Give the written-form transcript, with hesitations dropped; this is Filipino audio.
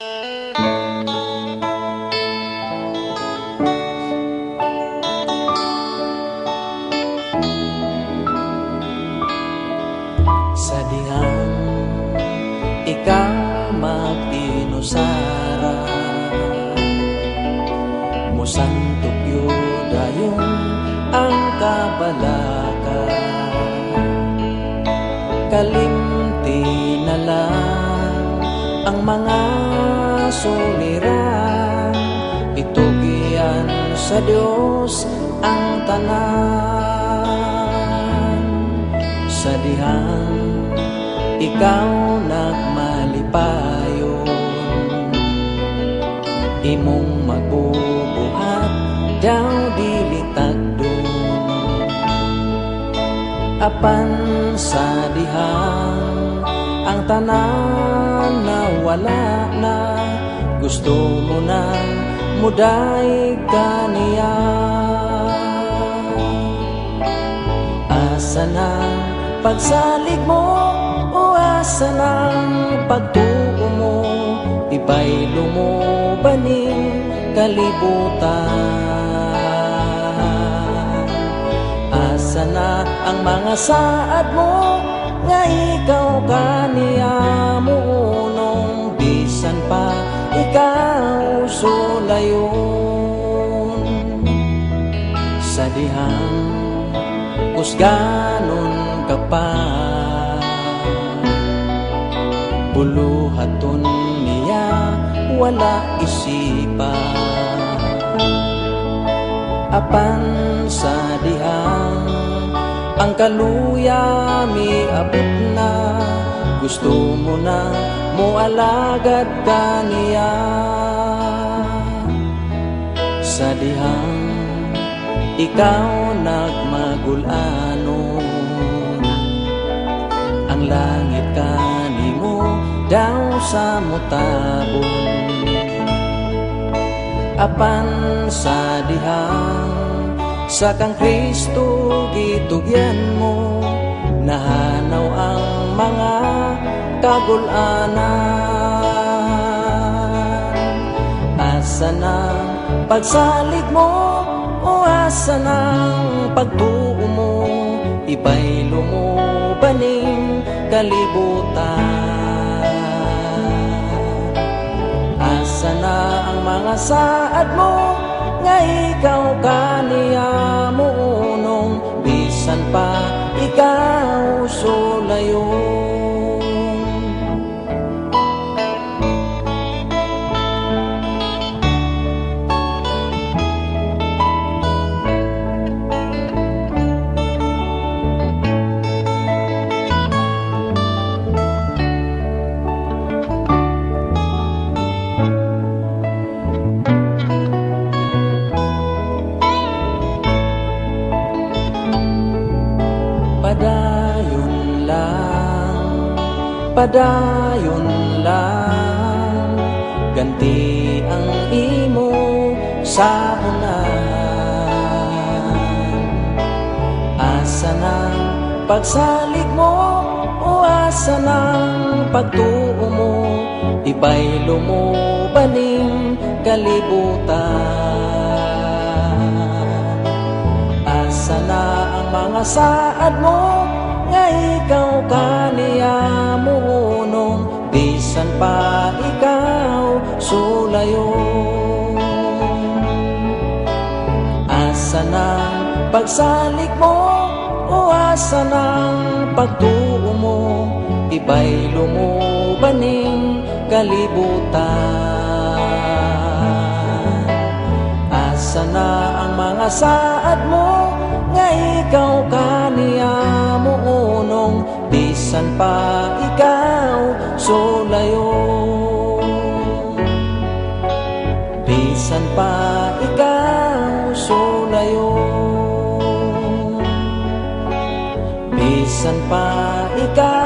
Sa dihang ikaw mag-inusara, musantog yudayon ang kabalaka, kalimti na lang ang mga suliran, itugian sa Diyos ang tanan. Sa dihang ikaw nagmalipayon, imong magbubuhat daw dilitagdon, apan sa dihang ang tanan na wala na, gusto mo na muday kaniya. Asa na pagsalig mo, o asa ng pagtuo mo, ibaylo mo baning kalibutan. Asa na ang mga saad mo, nga ikaw kaniya mo unong, bisan pa ikaw sulayon. Sa dihang kusganon ka pa, buluhaton niya wala isipan, apan sa dihang ang kaluya miabot na, gusto mo na mualagad kaniya. Sa dihang ikaw nagmagulanon, ang langit kanimo daw sa mutabon, apan sa dihang sa kang Kristo gitugyan mo, nahanaw ang mga kagulanan. Asa ng pagsalig mo, o asa ng pagtuo mo, ibaylo mo baning kalibutan. Asa na ang mga saad mo, nga ikaw kaniya mo unong, bisan pa ikaw sulayon. Padayon lang, padayon lang, ganti ang imo sa unahan. Asa ng pagsalig mo, o asa ng pagtuo mo, ibaylo mo baning kalibutan. Asa na ang mga saad mo, nga ikaw kaniya mo unong, bisan pa ikaw sulayon. Asa ng pagsalig mo, o asa ng pagtuo mo, ibaylo mo baning kalibutan. Asa na ang mga saad mo, nga ikaw kaniya mo unong, bisan pa ikaw sulayon. Bisan pa ikaw sulayon, bisan pa ikaw